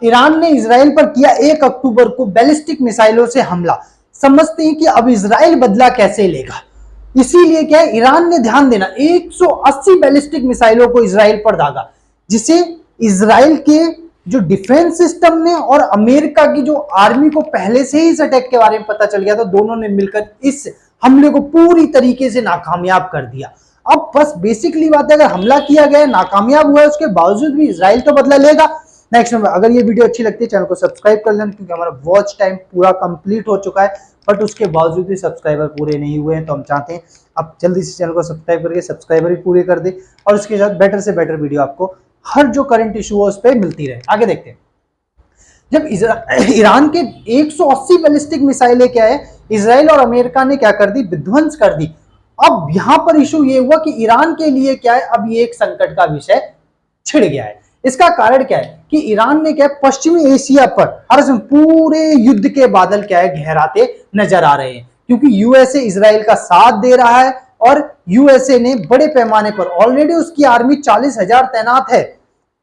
Iran ने Israel पर किया 1 अक्टूबर को बैलिस्टिक मिसाइलों से हमला। समझते हैं कि अब इजराइल बदला कैसे लेगा। इसीलिए क्या है, ईरान ने ध्यान देना 180 बैलिस्टिक मिसाइलों को इजराइल पर दागा, जिसे इजराइल के जो डिफेंस सिस्टम ने और अमेरिका की जो आर्मी को पहले से ही इस अटैक के बारे में पता चल गया था, दोनों ने मिलकर इस हमले को पूरी तरीके से नाकामयाब कर दिया। अब बस बेसिकली बात है, अगर हमला किया गया, नाकामयाब हुआ है, उसके बावजूद भी इजराइल तो बदला लेगा। नेक्स्ट नंबर, अगर ये वीडियो अच्छी लगती है चैनल को सब्सक्राइब कर लेना, क्योंकि हमारा वॉच टाइम पूरा कंप्लीट हो चुका है, बट उसके बावजूद भी सब्सक्राइबर पूरे नहीं हुए हैं। तो हम चाहते हैं आप जल्दी से चैनल को सब्सक्राइब करके सब्सक्राइबर भी पूरे कर दे, और उसके साथ बेटर से बेटर वीडियो आपको हर जो करंट इशू हो उस पर मिलती रहे। आगे देखते हैं, जब ईरान के 180 बैलिस्टिक मिसाइलें क्या है, इजराइल और अमेरिका ने क्या कर दी, विध्वंस कर दी। अब यहां पर इशू ये हुआ कि ईरान के लिए क्या है, अब ये एक संकट का विषय छिड़ गया है। इसका कारण क्या है कि ईरान ने क्या है, पश्चिमी एशिया पर हर पूरे युद्ध के बादल क्या है, गहराते नजर आ रहे हैं, क्योंकि यूएसए इजराइल का साथ दे रहा है, और यूएसए ने बड़े पैमाने पर ऑलरेडी उसकी आर्मी 40,000 तैनात है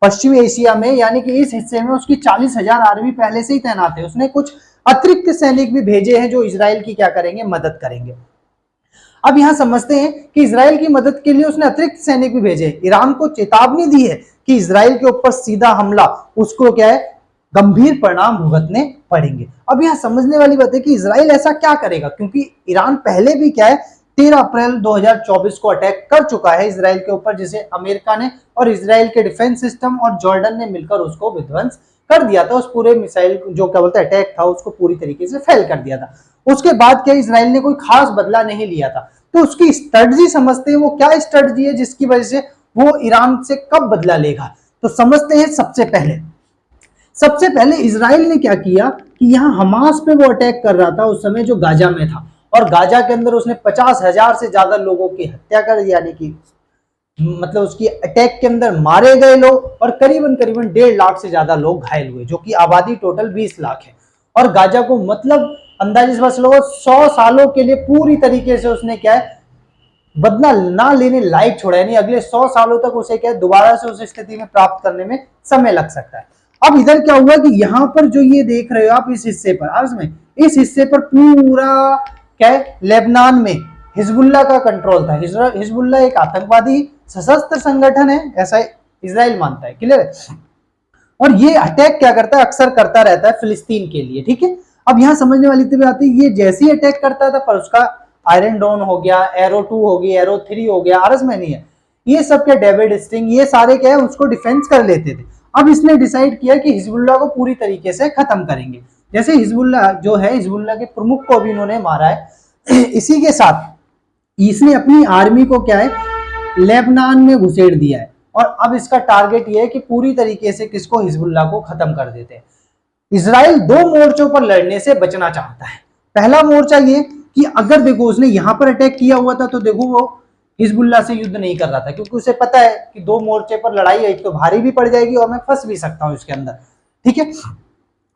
पश्चिमी एशिया में, यानी कि इस हिस्से में उसकी 40,000 आर्मी पहले से ही तैनात है। उसने कुछ अतिरिक्त सैनिक भी भेजे हैं जो इजराइल की क्या करेंगे, मदद करेंगे। अब यहां समझते हैं कि इजराइल की मदद के लिए उसने अतिरिक्त सैनिक भी भेजे, ईरान को चेतावनी दी है कि इजराइल के ऊपर सीधा हमला, उसको क्या है, गंभीर परिणाम भुगतने पड़ेंगे। अब यहां समझने वाली बात है कि इजराइल ऐसा क्या करेगा, क्योंकि ईरान पहले भी क्या है 13 अप्रैल 2024 को अटैक कर चुका है इजराइल के ऊपर, जिसे अमेरिका ने और इजराइल के डिफेंस सिस्टम और जॉर्डन ने मिलकर उसको विध्वंस कर दिया था। उस पूरे मिसाइल जो क्या बोलते हैं अटैक था, उसको पूरी तरीके से फेल कर दिया था। उसके बाद क्या इजराइल ने कोई खास बदला नहीं लिया था। तो उसकी स्ट्रेटजी समझते हैं, वो क्या स्ट्रेटजी है जिसकी वजह से वो ईरान से कब बदला लेगा। तो समझते हैं, सबसे पहले इजराइल ने क्या किया कि यहाँ हमास पे वो अटैक कर रहा था उस समय, जो गाजा में था, और गाजा के अंदर उसने 50,000 से ज्यादा लोगों की हत्या कर दी, यानी कि मतलब उसकी अटैक के अंदर मारे गए लोग, और करीबन 1.5 लाख से ज्यादा लोग घायल हुए, जो कि आबादी टोटल 20 लाख है। और गाजा को मतलब अंदाजे से बस लोग 100 सालों के लिए पूरी तरीके से उसने क्या है, बदला ना लेने लायक छोड़ा, यानी अगले 100 सालों तक उसे क्या है, दोबारा से उस स्थिति में प्राप्त करने में समय लग सकता है। अब इधर क्या हुआ कि यहाँ पर जो ये देख रहे हो आप, इस हिस्से पर इस हिस्से पर पूरा क्या है, लेबनान में हिजबुल्लाह का कंट्रोल था। हिजबुल्लाह एक आतंकवादी सशस्त्र संगठन है, ऐसा इजराइल मानता है, क्लियर है। और ये अटैक क्या करता है, अक्सर करता रहता है फिलिस्तीन के लिए, ठीक है। अब यहाँ समझने वाली बात आती है, ये जैसे ही अटैक करता था, पर उसका आयरन डोन हो गया, एरो 2 हो गई, एरो 3 हो गया, आरस में नहीं है, ये सब क्या डेविड स्टिंग, ये सारे क्या है, उसको डिफेंस कर लेते थे। अब इसने डिसाइड किया कि हिजबुल्लाह को पूरी तरीके से खत्म करेंगे। जैसे हिजबुल्लाह जो है, हिजबुल्लाह के प्रमुख को भी इन्होंने मारा है। इसी के साथ इसने अपनी आर्मी को क्या है, लेबनान में घुसेड़ दिया है, और अब इसका टारगेट ये है कि पूरी तरीके से किसको, हिजबुल्लाह को खत्म कर देते हैं। इजराइल 2 मोर्चों पर लड़ने से बचना चाहता है। पहला मोर्चा ये कि अगर देखो उसने यहां पर अटैक किया हुआ था, तो देखो वो हिजबुल्लाह से युद्ध नहीं कर रहा था, क्योंकि उसे पता है कि 2 मोर्चे पर लड़ाई है, तो भारी भी पड़ जाएगी और मैं फंस भी सकता हूं इसके अंदर, ठीक है।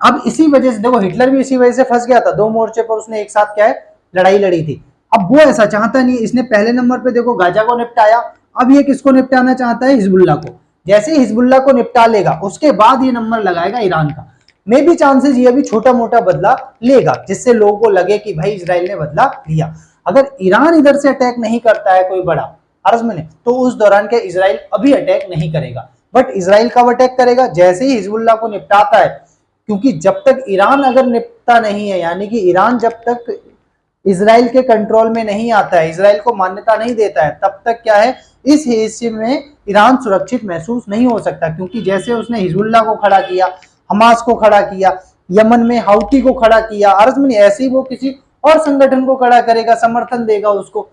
अब इसी वजह से देखो, हिटलर भी इसी वजह से फंस गया था, 2 मोर्चे पर उसने एक साथ क्या है, लड़ाई लड़ी थी। अब वो ऐसा चाहता नहीं, इसने पहले नंबर पे देखो गाजा को निपटाया, अब ये किसको निपटाना चाहता है, हिजबुल्लाह को। जैसे हिजबुल्लाह को निपटा लेगा, उसके बाद ये नंबर लगाएगा ईरान का। मे भी चांसेस ये भी छोटा मोटा बदला लेगा, जिससे लोगों को लगे कि भाई इजराइल ने बदला लिया। अगर ईरान इधर से अटैक नहीं करता है कोई बड़ा अर्ज में, तो उस दौरान क्या इजराइल अभी अटैक नहीं करेगा, बट इजराइल कब अटैक करेगा, जैसे ही हिजबुल्लाह को निपटाता है। क्योंकि जब तक ईरान अगर निपटता नहीं है, यानी कि ईरान जब तक इजराइल के कंट्रोल में नहीं आता है, इजराइल को मान्यता नहीं देता है, तब तक क्या है, इस हिस्से में ईरान सुरक्षित महसूस नहीं हो सकता। क्योंकि जैसे उसने हिजबुल्लाह को खड़ा किया, हमास को खड़ा किया, यमन में हाउती को खड़ा किया, अर्ज में ऐसे ही वो किसी और संगठन को खड़ा करेगा, समर्थन देगा उसको।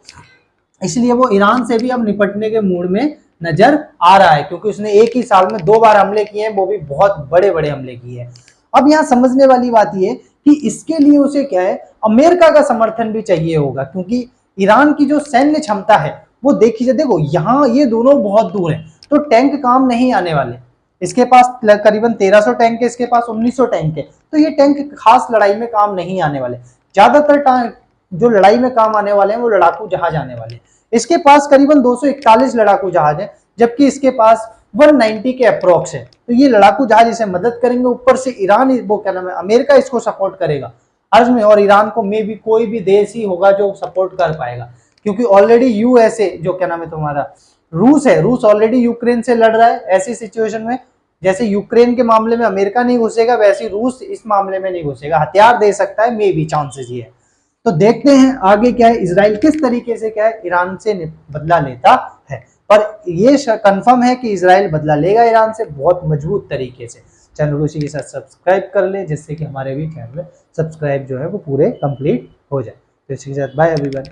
इसलिए वो ईरान से भी अब निपटने के मूड में नजर आ रहा है, क्योंकि उसने एक ही साल में 2 बार हमले किए हैं, वो भी बहुत बड़े बड़े हमले किए हैं। अब यहाँ समझने वाली बात ये कि इसके लिए उसे क्या है, अमेरिका का समर्थन भी चाहिए होगा, क्योंकि ईरान की जो सैन्य क्षमता है वो देखी जाए, देखो यहाँ ये दोनों बहुत दूर है, तो टैंक काम नहीं आने वाले। इसके पास करीबन 1300 टैंक है, इसके पास 1900 टैंक है, तो ये टैंक खास लड़ाई में काम नहीं आने वाले। ज्यादातर जो लड़ाई में काम आने वाले हैं वो लड़ाकू जहाज आने वाले हैं। इसके पास करीबन 241 लड़ाकू जहाज है, जबकि इसके पास 190 के अप्रोक्स है। तो ये लड़ाकू जहाज इसे मदद करेंगे, ऊपर से ईरान, वो क्या नाम है, अमेरिका इसको सपोर्ट करेगा अर्ज में, और ईरान को मे भी कोई भी देश ही होगा जो सपोर्ट कर पाएगा, क्योंकि ऑलरेडी यूएसए जो क्या नाम है तुम्हारा रूस है, रूस ऑलरेडी यूक्रेन से लड़ रहा है। ऐसी सिचुएशन में जैसे यूक्रेन के मामले में अमेरिका नहीं घुसेगा, वैसे रूस इस मामले में नहीं घुसेगा, हथियार दे सकता है, मे बी चांसेस ये है। तो देखते हैं आगे क्या है, इसराइल किस तरीके से क्या है ईरान से बदला लेता है। पर ये कंफर्म है कि इसराइल बदला लेगा ईरान से बहुत मजबूत तरीके से। चैनल को इसी के साथ सब्सक्राइब कर ले, जिससे कि हमारे भी चैनल सब्सक्राइब जो है वो पूरे कंप्लीट हो जाए। तो इसी के साथ बाय एवरीवन।